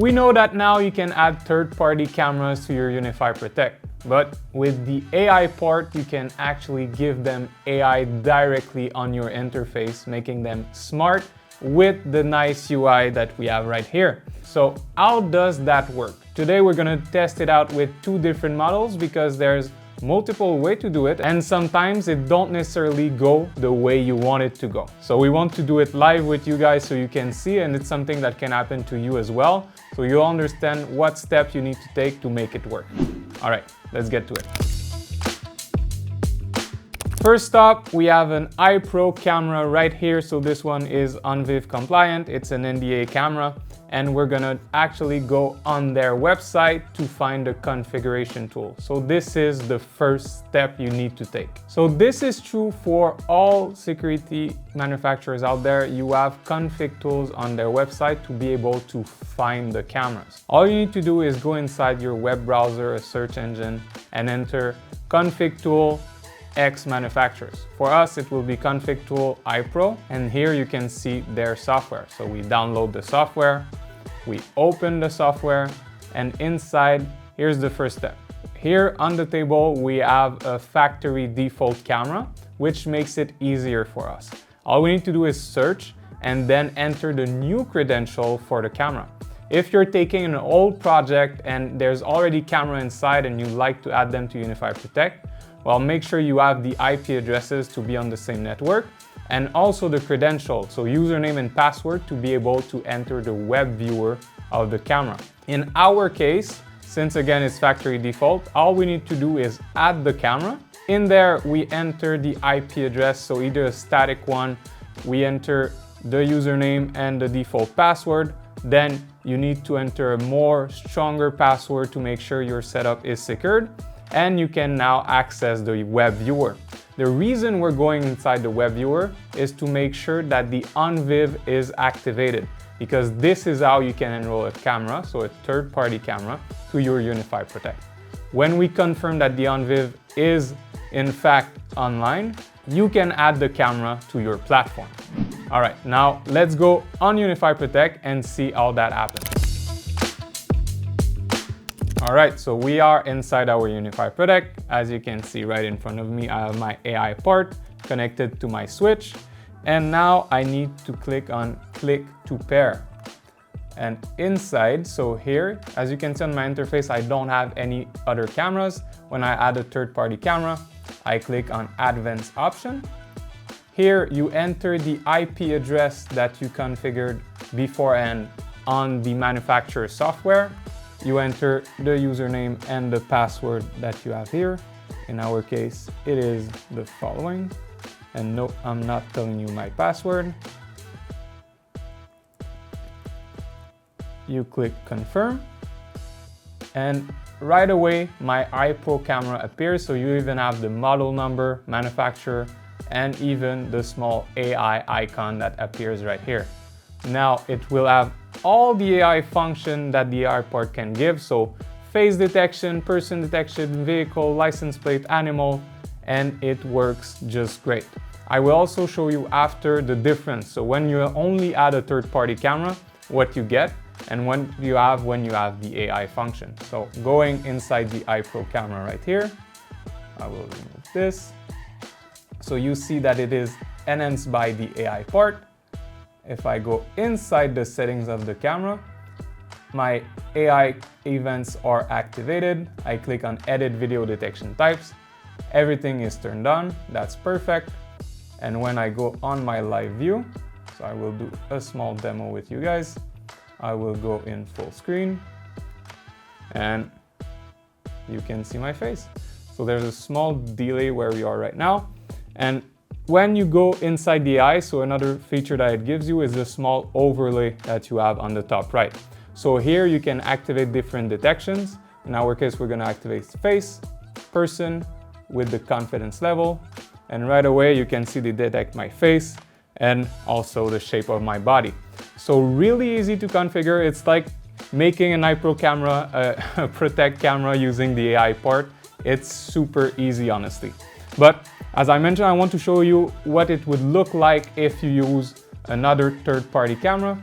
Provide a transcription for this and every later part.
We know that now you can add third-party cameras to your UniFi Protect, but with the AI part, you can actually give them AI directly on your interface, making them smart with the nice UI that we have right here. So how does that work? Today we're gonna test it out with two different models because there's multiple ways to do it, and sometimes it don't necessarily go the way you want it to go. So we want to do it live with you guys so you can see, and it's something that can happen to you as well, so you'll understand what steps you need to take to make it work. All right, let's get to it. First up, we have an iPro camera right here. So this one is Onvif compliant. It's an NDA camera, and we're gonna actually go on their website to find the configuration tool. So this is the first step you need to take. So this is true for all security manufacturers out there. You have config tools on their website to be able to find the cameras. All you need to do is go inside your web browser, a search engine, and enter config tool X manufacturers. For us, it will be config tool iPro, and here you can see their software. So we download the software, we open the software, and inside, here's the first step. Here on the table, we have a factory default camera, which makes it easier for us. All we need to do is search and then enter the new credential for the camera. If you're taking an old project and there's already camera inside and you like to add them to UniFi Protect, well, make sure you have the IP addresses to be on the same network, and also the credential, so username and password, to be able to enter the web viewer of the camera. In our case, since again it's factory default, all we need to do is add the camera. In there, we enter the IP address, so either a static one, we enter the username and the default password. Then you need to enter a more stronger password to make sure your setup is secured, and you can now access the web viewer. The reason we're going inside the web viewer is to make sure that the Onvif is activated, because this is how you can enroll a camera, so a third-party camera, to your UniFi Protect. When we confirm that the Onvif is in fact online, you can add the camera to your platform. All right, now let's go on UniFi Protect and see how that happens. All right, so we are inside our UniFi Protect. As you can see right in front of me, I have my AI part connected to my switch. And now I need to click on click to pair. And inside, so here, as you can see on my interface, I don't have any other cameras. When I add a third-party camera, I click on advanced option. Here you enter the IP address that you configured beforehand on the manufacturer software. You enter the username and the password that you have here. In our case, it is the following. And no, I'm not telling you my password. You click confirm. And right away, my iPro camera appears. So you even have the model number, manufacturer, and even the small AI icon that appears right here. Now it will have all the AI function that the AI part can give. So face detection, person detection, vehicle, license plate, animal, and it works just great. I will also show you after the difference. So when you only add a third-party camera, what you get, and when you have the AI function. So going inside the iPro camera right here, I will remove this. So you see that it is enhanced by the AI part. If I go inside the settings of the camera, my AI events are activated. I click on edit video detection types. Everything is turned on. That's perfect. And when I go on my live view, so I will do a small demo with you guys. I will go in full screen and you can see my face. So there's a small delay where we are right now. And when you go inside the AI, so another feature that it gives you is a small overlay that you have on the top right. So here you can activate different detections. In our case, we're gonna activate face, person with the confidence level. And right away, you can see they detect my face and also the shape of my body. So really easy to configure. It's like making an iPro camera, a Protect camera using the AI part. It's super easy, honestly. But as I mentioned, I want to show you what it would look like if you use another third-party camera.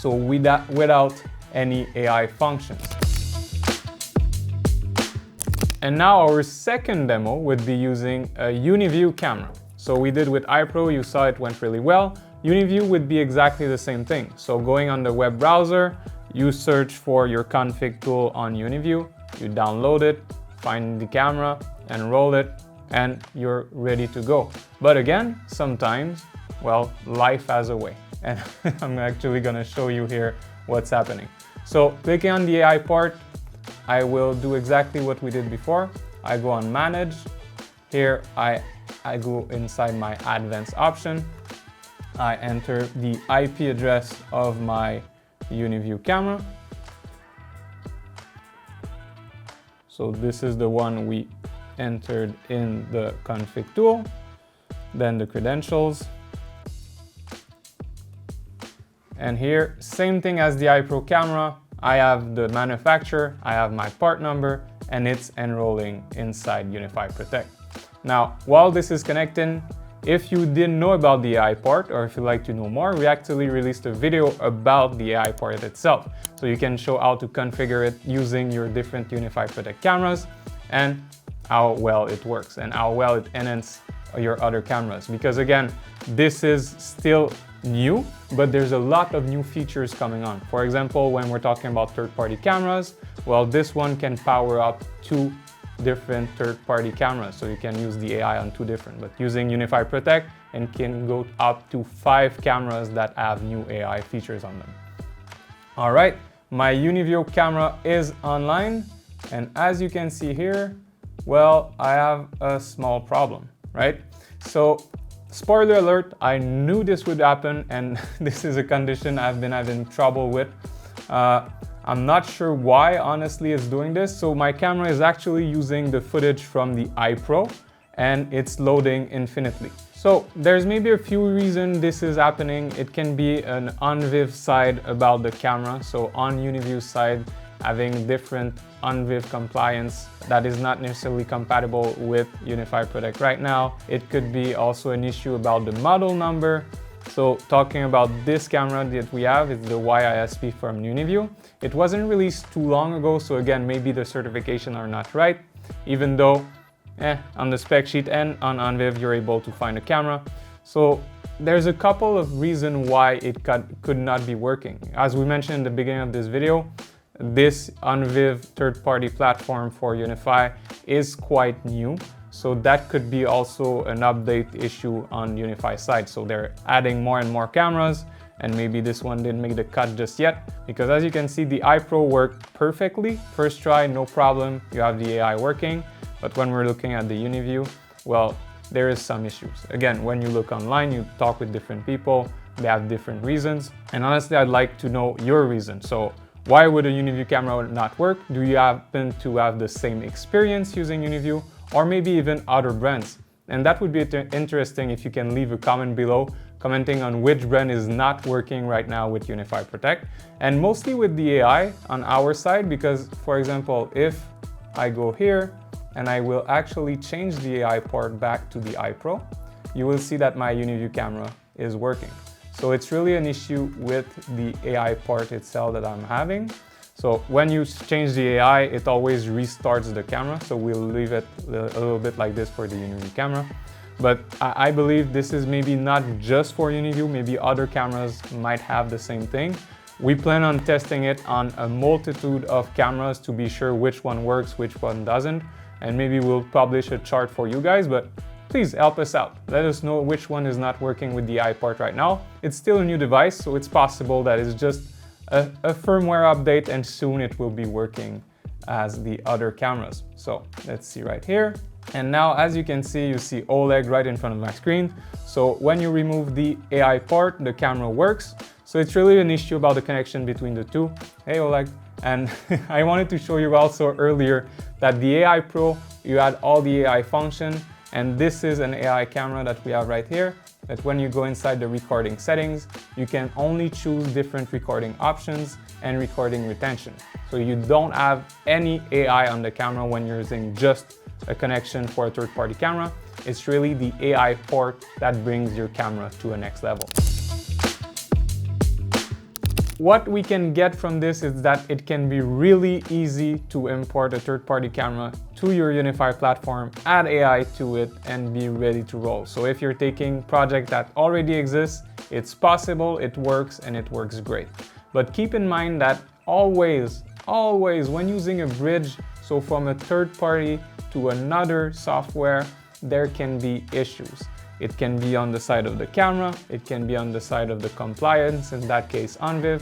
So without any AI functions. And now our second demo would be using a UniView camera. So we did with iPro, you saw it went really well. UniView would be exactly the same thing. So going on the web browser, you search for your config tool on UniView, you download it, find the camera, enroll it, and you're ready to go. But again, sometimes, well, life has a way. And I'm actually gonna show you here what's happening. So clicking on the AI part, I will do exactly what we did before. I go on Manage. Here I go inside my Advanced option. I enter the IP address of my UniView camera. So this is the one we entered in the config tool. Then the credentials. And here, same thing as the iPro camera. I have the manufacturer, I have my part number, and it's enrolling inside UniFi Protect. Now, while this is connecting, if you didn't know about the AI part, or if you'd like to know more, we actually released a video about the AI part itself. So you can show how to configure it using your different UniFi Protect cameras and how well it works and how well it enhances your other cameras. Because again, this is still new, but there's a lot of new features coming on. For example, when we're talking about third-party cameras, well, this one can power up 2 different third-party cameras. So you can use the AI on 2 different, but using UniFi Protect, and can go up to 5 cameras that have new AI features on them. All right, my UniView camera is online. And as you can see here, well, I have a small problem, right? So spoiler alert, I knew this would happen, and this is a condition I've been having trouble with. I'm not sure why, honestly, it's doing this. So my camera is actually using the footage from the iPro, and it's loading infinitely. So there's maybe a few reasons this is happening. It can be an Onvif side about the camera. So on UniView side, having different Onvif compliance that is not necessarily compatible with UniFi Protect right now. It could be also an issue about the model number. So talking about this camera that we have, it's the YISP from UniView. It wasn't released too long ago, so again, maybe the certification are not right, even though on the spec sheet and on Onvif, you're able to find a camera. So there's a couple of reasons why it could not be working. As we mentioned in the beginning of this video, this Onvif third-party platform for UniFi is quite new. So that could be also an update issue on UniFi side. So they're adding more and more cameras, and maybe this one didn't make the cut just yet. Because as you can see, the iPro worked perfectly. First try, no problem. You have the AI working. But when we're looking at the UniView, well, there is some issues. Again, when you look online, you talk with different people, they have different reasons. And honestly, I'd like to know your reason. So why would a UniView camera not work? Do you happen to have the same experience using UniView, or maybe even other brands? And that would be interesting if you can leave a comment below, commenting on which brand is not working right now with UniFi Protect. And mostly with the AI on our side, because for example, if I go here and I will actually change the AI part back to the iPro, you will see that my UniView camera is working. So it's really an issue with the AI part itself that I'm having. So when you change the AI, it always restarts the camera. So we'll leave it a little bit like this for the UniView camera. But I believe this is maybe not just for UniView, maybe other cameras might have the same thing. We plan on testing it on a multitude of cameras to be sure which one works, which one doesn't. And maybe we'll publish a chart for you guys, but please help us out. Let us know which one is not working with the AI part right now. It's still a new device, so it's possible that it's just a firmware update, and soon it will be working as the other cameras. So let's see right here. And now, as you can see, you see Oleg right in front of my screen. So when you remove the AI part, the camera works. So it's really an issue about the connection between the two. Hey Oleg. And I wanted to show you also earlier that the AI Pro, you had all the AI function. And this is an AI camera that we have right here, that when you go inside the recording settings, you can only choose different recording options and recording retention. So you don't have any AI on the camera when you're using just a connection for a third-party camera. It's really the AI port that brings your camera to a next level. what we can get from this is that it can be really easy to import a third-party camera to your UniFi platform, add AI to it, and be ready to roll. So if you're taking a project that already exists, it's possible, it works, and it works great. But keep in mind that always, when using a bridge, so from a third party to another software, there can be issues. It can be on the side of the camera, it can be on the side of the compliance, in that case Onvif.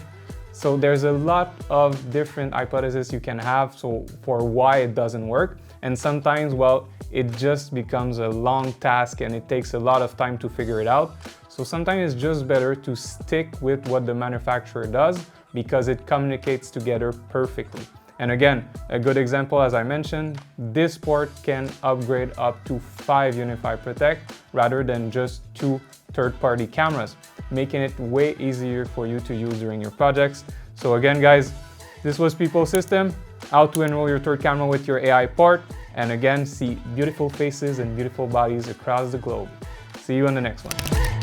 So there's a lot of different hypotheses you can have for why it doesn't work. And sometimes, well, it just becomes a long task and it takes a lot of time to figure it out. So sometimes it's just better to stick with what the manufacturer does because it communicates together perfectly. And again, a good example, as I mentioned, this port can upgrade up to 5 UniFi Protect rather than just 2 third-party cameras, making it way easier for you to use during your projects. So again, guys, this was Pipl System, how to enroll your third camera with your AI port, and again, see beautiful faces and beautiful bodies across the globe. See you on the next one.